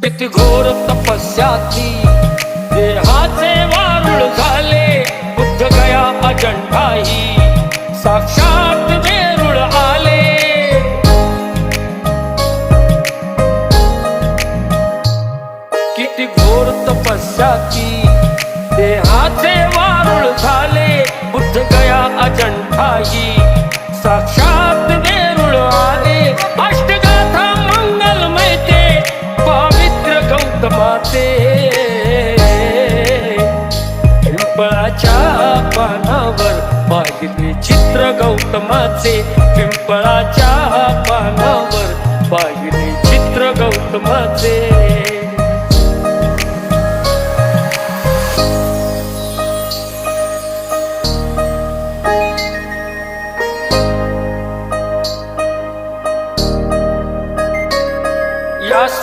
किती घोर तपस्याची देहाचे वारुळ झाले, बुद्ध गया अजंठाही साक्षात वेरूळ आले। किती घोर तपस्याची देहाचे वारुळ झाले, बुद्ध गया अजंठाही साक्षात वेरूळ आले। अष्टगाथा मंगलमय ते पवित्र गौतमाचे, पिंपळाच्या पानावर पाहिले चित्र गौतमाचे, पिंपळाच्या पानावर पाहिले चित्र गौतमाचे।